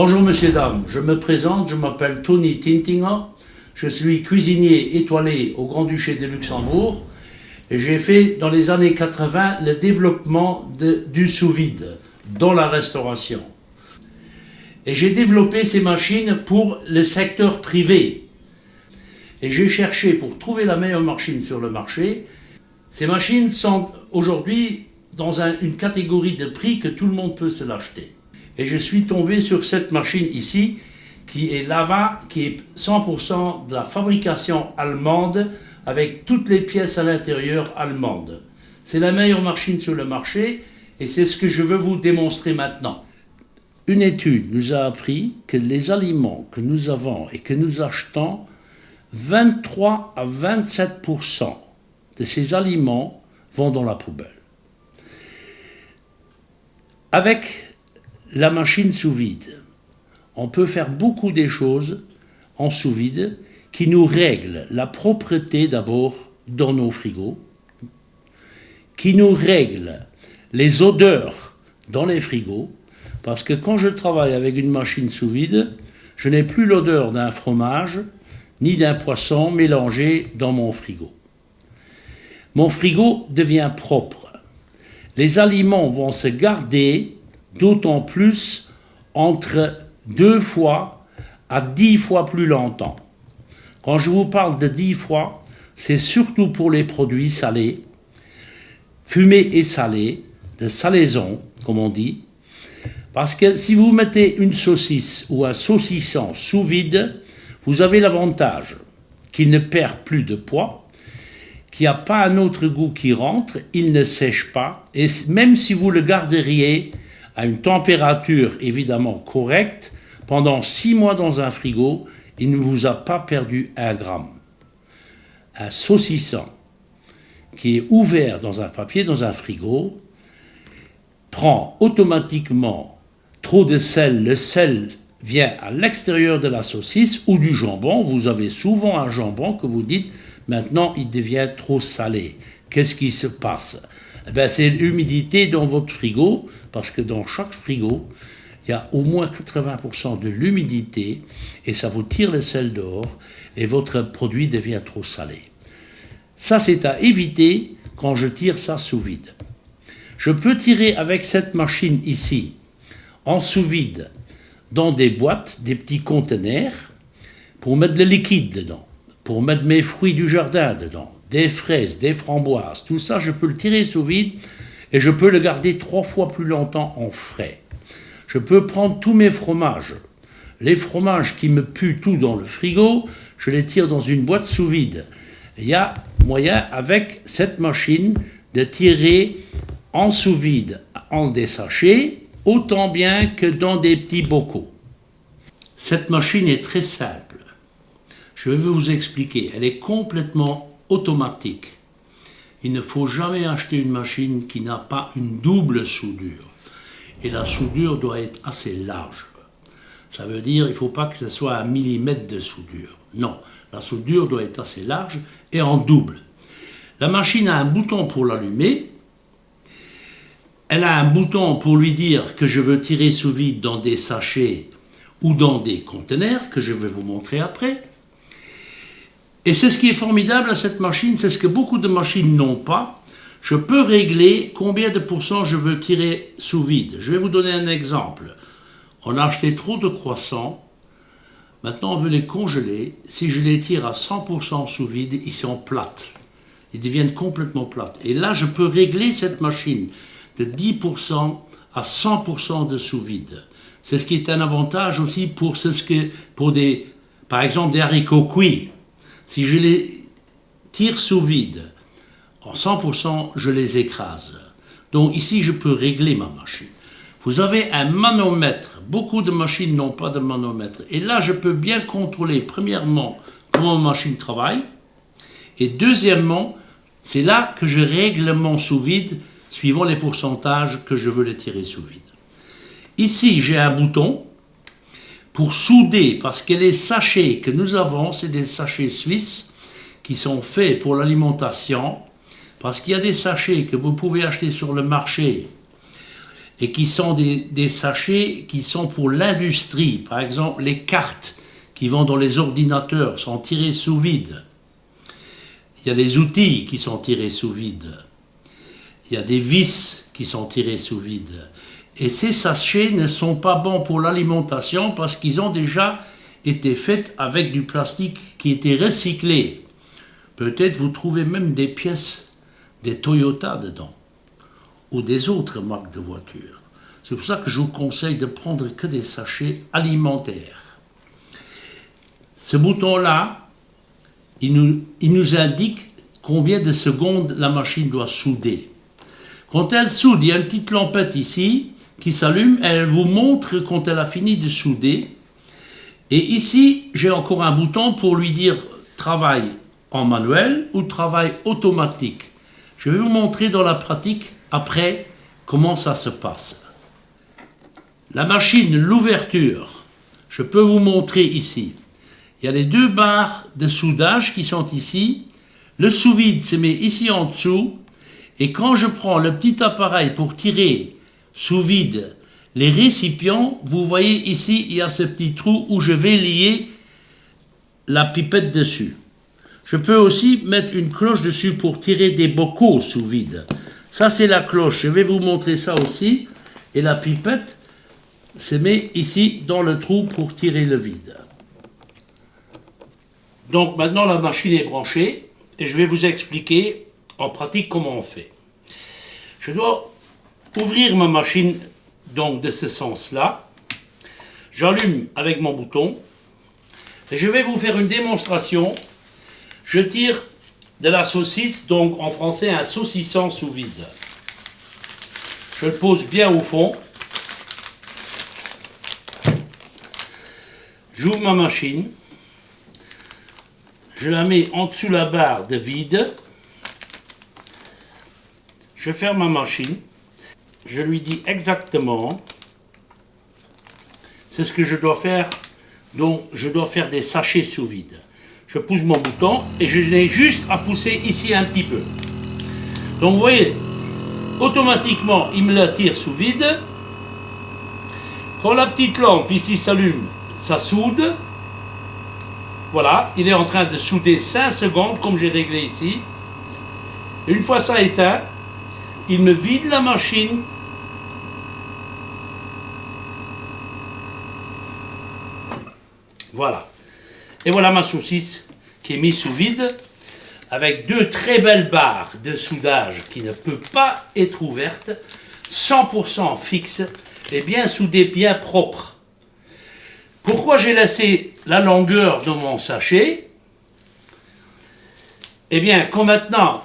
Bonjour messieurs, dames, je me présente, je m'appelle Tony Tintinger, je suis cuisinier étoilé au Grand-Duché de Luxembourg et j'ai fait dans les années 80 le développement du sous-vide dans la restauration. Et j'ai développé ces machines pour le secteur privé. Et j'ai cherché pour trouver la meilleure machine sur le marché. Ces machines sont aujourd'hui dans une catégorie de prix que tout le monde peut se l'acheter. Et je suis tombé sur cette machine ici, qui est Lava, qui est 100% de la fabrication allemande, avec toutes les pièces à l'intérieur allemandes. C'est la meilleure machine sur le marché, et c'est ce que je veux vous démontrer maintenant. Une étude nous a appris que les aliments que nous avons et que nous achetons, 23 à 27% de ces aliments vont dans la poubelle. Avec la machine sous vide, on peut faire beaucoup de choses en sous vide qui nous règlent la propreté d'abord dans nos frigos, qui nous règlent les odeurs dans les frigos, parce que quand je travaille avec une machine sous vide, je n'ai plus l'odeur d'un fromage ni d'un poisson mélangé dans mon frigo. Mon frigo devient propre. Les aliments vont se garder d'autant plus entre 2 fois à 10 fois plus longtemps. Quand je vous parle de 10 fois, c'est surtout pour les produits salés, fumés et salés, de salaison, comme on dit, parce que si vous mettez une saucisse ou un saucisson sous vide, vous avez l'avantage qu'il ne perd plus de poids, qu'il n'y a pas un autre goût qui rentre, il ne sèche pas, et même si vous le garderiez à une température évidemment correcte, pendant 6 mois dans un frigo, il ne vous a pas perdu 1 gramme. Un saucisson qui est ouvert dans un papier, dans un frigo, prend automatiquement trop de sel, le sel vient à l'extérieur de la saucisse ou du jambon. Vous avez souvent un jambon que vous dites, maintenant il devient trop salé. Qu'est-ce qui se passe? C'est l'humidité dans votre frigo, parce que dans chaque frigo, il y a au moins 80% de l'humidité, et ça vous tire le sel dehors, et votre produit devient trop salé. Ça, c'est à éviter quand je tire ça sous vide. Je peux tirer avec cette machine ici, en sous vide, dans des boîtes, des petits conteneurs, pour mettre le liquide dedans, pour mettre mes fruits du jardin dedans, des fraises, des framboises, tout ça, je peux le tirer sous vide et je peux le garder 3 fois plus longtemps en frais. Je peux prendre tous mes fromages, les fromages qui me puent tout dans le frigo, je les tire dans une boîte sous vide. Il y a moyen avec cette machine de tirer en sous vide, en des sachets, autant bien que dans des petits bocaux. Cette machine est très simple. Je vais vous expliquer. Elle est complètement automatique. Il ne faut jamais acheter une machine qui n'a pas une double soudure. Et la soudure doit être assez large. Ça veut dire qu'il ne faut pas que ce soit 1 millimètre de soudure. Non, la soudure doit être assez large et en double. La machine a un bouton pour l'allumer. Elle a un bouton pour lui dire que je veux tirer sous vide dans des sachets ou dans des conteneurs, que je vais vous montrer après. Et c'est ce qui est formidable à cette machine, c'est ce que beaucoup de machines n'ont pas. Je peux régler combien de pourcents je veux tirer sous vide. Je vais vous donner un exemple. On a acheté trop de croissants. Maintenant, on veut les congeler. Si je les tire à 100% sous vide, ils sont plates. Ils deviennent complètement plates. Et là, je peux régler cette machine de 10% à 100% de sous vide. C'est ce qui est un avantage aussi pour par exemple, des haricots cuits. Si je les tire sous vide, en 100%, je les écrase. Donc ici, je peux régler ma machine. Vous avez un manomètre. Beaucoup de machines n'ont pas de manomètre. Et là, je peux bien contrôler, premièrement, comment ma machine travaille. Et deuxièmement, c'est là que je règle mon sous vide suivant les pourcentages que je veux les tirer sous vide. Ici, j'ai un bouton pour souder, parce que les sachets que nous avons, c'est des sachets suisses qui sont faits pour l'alimentation, parce qu'il y a des sachets que vous pouvez acheter sur le marché et qui sont des sachets qui sont pour l'industrie. Par exemple, les cartes qui vont dans les ordinateurs sont tirées sous vide. Il y a les outils qui sont tirés sous vide. Il y a des vis qui sont tirés sous vide. Et ces sachets ne sont pas bons pour l'alimentation parce qu'ils ont déjà été faits avec du plastique qui était recyclé. Peut-être vous trouvez même des pièces des Toyota dedans ou des autres marques de voitures. C'est pour ça que je vous conseille de prendre que des sachets alimentaires. Ce bouton-là, il nous indique combien de secondes la machine doit souder. Quand elle soude, il y a une petite lampette ici qui s'allume, elle vous montre quand elle a fini de souder. Et ici, j'ai encore un bouton pour lui dire travail en manuel ou travail automatique. Je vais vous montrer dans la pratique après comment ça se passe. La machine, l'ouverture, je peux vous montrer ici. Il y a les deux barres de soudage qui sont ici. Le sous-vide se met ici en dessous. Et quand je prends le petit appareil pour tirer sous vide les récipients, vous voyez ici, il y a ce petit trou où je vais lier la pipette dessus. Je peux aussi mettre une cloche dessus pour tirer des bocaux sous vide. Ça, c'est la cloche. Je vais vous montrer ça aussi. Et la pipette se met ici dans le trou pour tirer le vide. Donc maintenant, la machine est branchée et je vais vous expliquer en pratique comment on fait. Je dois ouvrir ma machine donc de ce sens-là. J'allume avec mon bouton et je vais vous faire une démonstration. Je tire de la saucisse, donc en français un saucisson sous vide. Je le pose bien au fond. J'ouvre ma machine. Je la mets en dessous la barre de vide. Je ferme ma machine. Je lui dis exactement. C'est ce que je dois faire. Donc, je dois faire des sachets sous vide. Je pousse mon bouton et je n'ai juste à pousser ici un petit peu. Donc, vous voyez, automatiquement, il me la tire sous vide. Quand la petite lampe ici s'allume, ça soude. Voilà, il est en train de souder 5 secondes, comme j'ai réglé ici. Une fois ça éteint, il me vide la machine. Voilà. Et voilà ma saucisse qui est mise sous vide, avec deux très belles barres de soudage qui ne peuvent pas être ouvertes, 100% fixe et bien soudées, bien propres. Pourquoi j'ai laissé la longueur de mon sachet? Eh bien, quand maintenant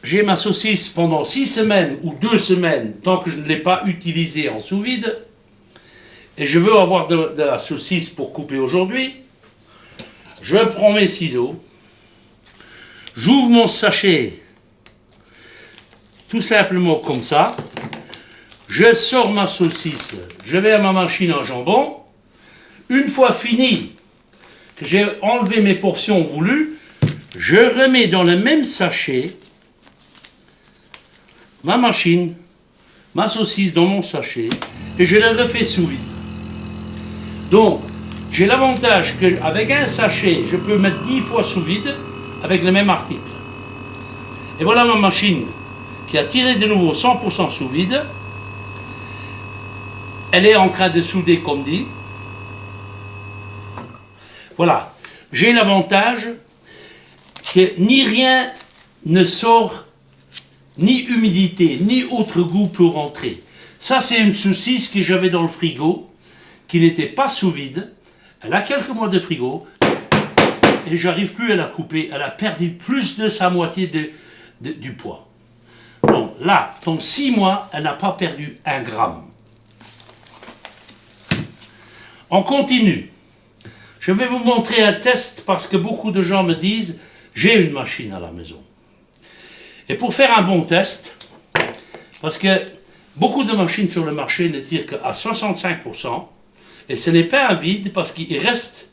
j'ai ma saucisse pendant 6 semaines ou 2 semaines, tant que je ne l'ai pas utilisée en sous-vide, et je veux avoir de la saucisse pour couper aujourd'hui, je prends mes ciseaux, j'ouvre mon sachet tout simplement comme ça, je sors ma saucisse, je vais à ma machine à jambon. Une fois fini, que j'ai enlevé mes portions voulues, je remets dans le même sachet ma machine, ma saucisse dans mon sachet, et je la refais sous vide. Donc, j'ai l'avantage qu'avec un sachet, je peux mettre 10 fois sous vide avec le même article. Et voilà ma machine qui a tiré de nouveau 100% sous vide. Elle est en train de souder comme dit. Voilà, j'ai l'avantage que ni rien ne sort, ni humidité, ni autre goût peut rentrer. Ça, c'est une saucisse que j'avais dans le frigo, qui n'était pas sous vide. Elle a quelques mois de frigo, et j'arrive plus à la couper. Elle a perdu plus de sa moitié du poids. Donc là, dans 6 mois, elle n'a pas perdu 1 gramme. On continue. Je vais vous montrer un test parce que beaucoup de gens me disent « j'ai une machine à la maison ». Et pour faire un bon test, parce que beaucoup de machines sur le marché ne tirent qu'à 65%, et ce n'est pas un vide parce qu'il reste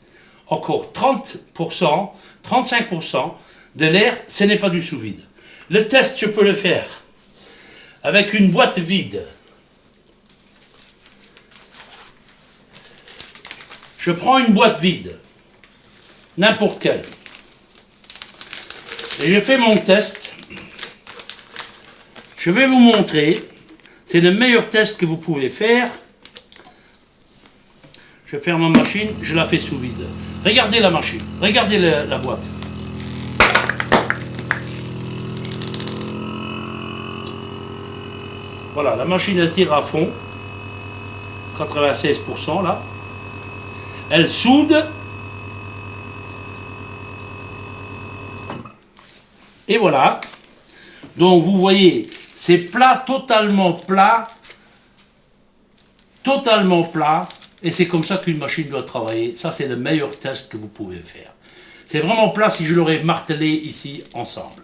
encore 30%, 35% de l'air, ce n'est pas du sous-vide. Le test, je peux le faire avec une boîte vide. je prends une boîte vide, n'importe quelle, et je fais mon test. Je vais vous montrer, c'est le meilleur test que vous pouvez faire. Je ferme ma machine, je la fais sous vide. Regardez la machine, regardez la boîte. Voilà, la machine elle tire à fond, 96% là. Elle soude. Et voilà. Donc vous voyez, c'est plat, totalement plat. Totalement plat. Et c'est comme ça qu'une machine doit travailler. Ça, c'est le meilleur test que vous pouvez faire. C'est vraiment plat si je l'aurais martelé ici ensemble.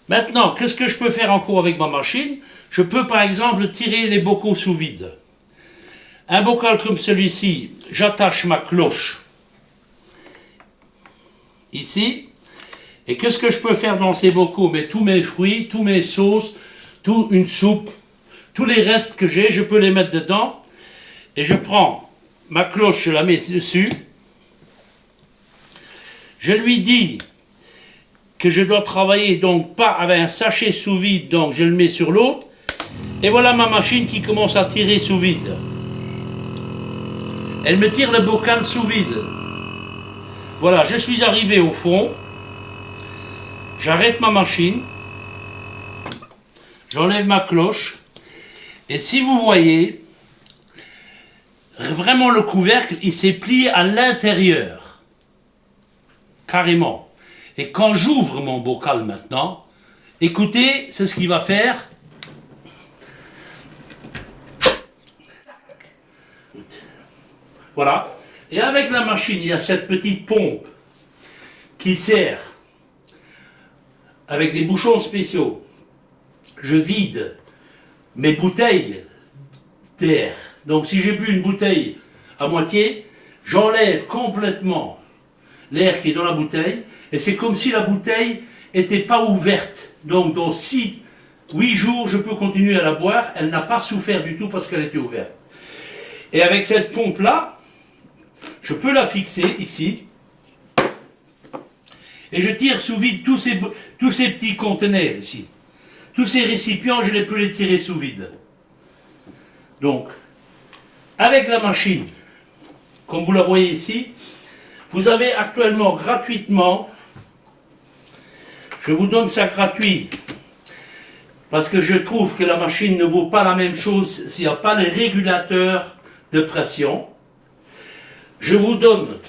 Maintenant, qu'est-ce que je peux faire encore avec ma machine? Je peux par exemple tirer les bocaux sous vide. Un bocal comme celui-ci, j'attache ma cloche ici. Et qu'est-ce que je peux faire dans ces bocaux? Mais tous mes fruits, tous mes sauces, toute une soupe, tous les restes que j'ai, je peux les mettre dedans. Et je prends ma cloche, je la mets dessus. Je lui dis que je dois travailler donc pas avec un sachet sous vide, donc je le mets sur l'autre. Et voilà ma machine qui commence à tirer sous vide. Elle me tire le bocal sous vide. Voilà, je suis arrivé au fond. J'arrête ma machine. J'enlève ma cloche. Et si vous voyez, vraiment le couvercle, il s'est plié à l'intérieur. Carrément. Et quand j'ouvre mon bocal maintenant, écoutez, c'est ce qu'il va faire. Voilà. Et avec la machine, il y a cette petite pompe qui sert avec des bouchons spéciaux. Je vide mes bouteilles d'air. Donc si j'ai bu une bouteille à moitié, j'enlève complètement l'air qui est dans la bouteille. Et c'est comme si la bouteille n'était pas ouverte. Donc dans 8 jours, je peux continuer à la boire. Elle n'a pas souffert du tout parce qu'elle était ouverte. Et avec cette pompe-là, je peux la fixer ici. Et je tire sous vide tous ces petits conteneurs ici. Tous ces récipients, je peux les tirer sous vide. Donc, avec la machine, comme vous la voyez ici, vous avez actuellement gratuitement, je vous donne ça gratuit, parce que je trouve que la machine ne vaut pas la même chose s'il n'y a pas les régulateurs de pression. Je vous donne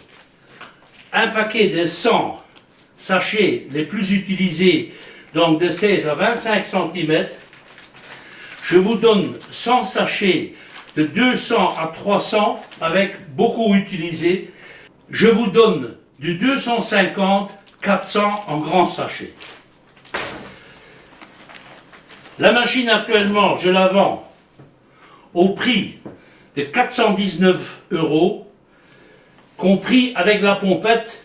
un paquet de 100 sachets les plus utilisés, donc de 16 à 25 cm. Je vous donne 100 sachets de 200 à 300 avec beaucoup utilisés. Je vous donne du 250, 400 en grand sachet. La machine actuellement, je la vends au prix de 419 €, compris avec la pompette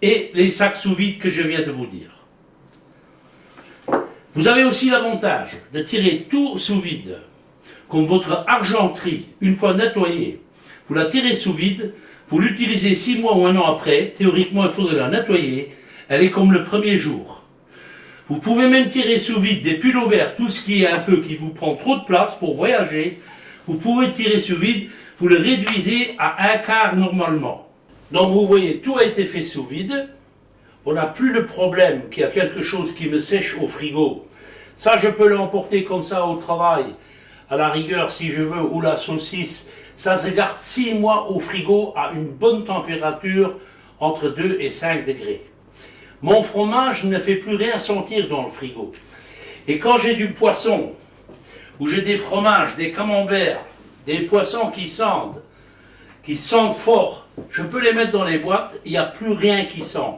et les sacs sous vide que je viens de vous dire. Vous avez aussi l'avantage de tirer tout sous vide, comme votre argenterie, une fois nettoyée. Vous la tirez sous vide, vous l'utilisez 6 mois ou 1 an après, théoriquement il faudrait la nettoyer, elle est comme le premier jour. Vous pouvez même tirer sous vide des pulls verts, tout ce qui est un peu qui vous prend trop de place pour voyager, vous pouvez tirer sous vide, vous le réduisez à 1/4 normalement. Donc vous voyez, tout a été fait sous vide. On n'a plus le problème qu'il y a quelque chose qui me sèche au frigo. Ça, je peux l'emporter comme ça au travail, à la rigueur si je veux, ou la saucisse. Ça se garde 6 mois au frigo à une bonne température, entre 2 et 5 degrés. Mon fromage ne fait plus rien sentir dans le frigo. Et quand j'ai du poisson, ou j'ai des fromages, des camemberts, des poissons qui sentent fort, je peux les mettre dans les boîtes, il n'y a plus rien qui sent.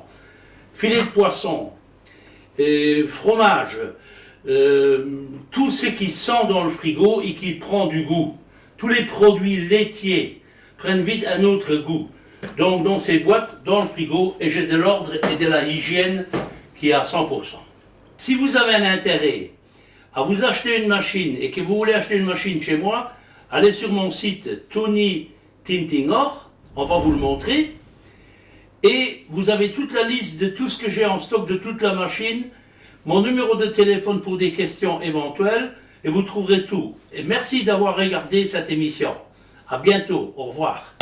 Filet de poisson, fromage, tout ce qui sent dans le frigo et qui prend du goût. Tous les produits laitiers prennent vite un autre goût. Donc dans ces boîtes, dans le frigo, et j'ai de l'ordre et de la hygiène qui est à 100%. Si vous avez un intérêt à vous acheter une machine et que vous voulez acheter une machine chez moi, allez sur mon site Tony Tintingor, On va vous le montrer. Et vous avez toute la liste de tout ce que j'ai en stock de toute la machine, mon numéro de téléphone pour des questions éventuelles, et vous trouverez tout. Et merci d'avoir regardé cette émission. À bientôt. Au revoir.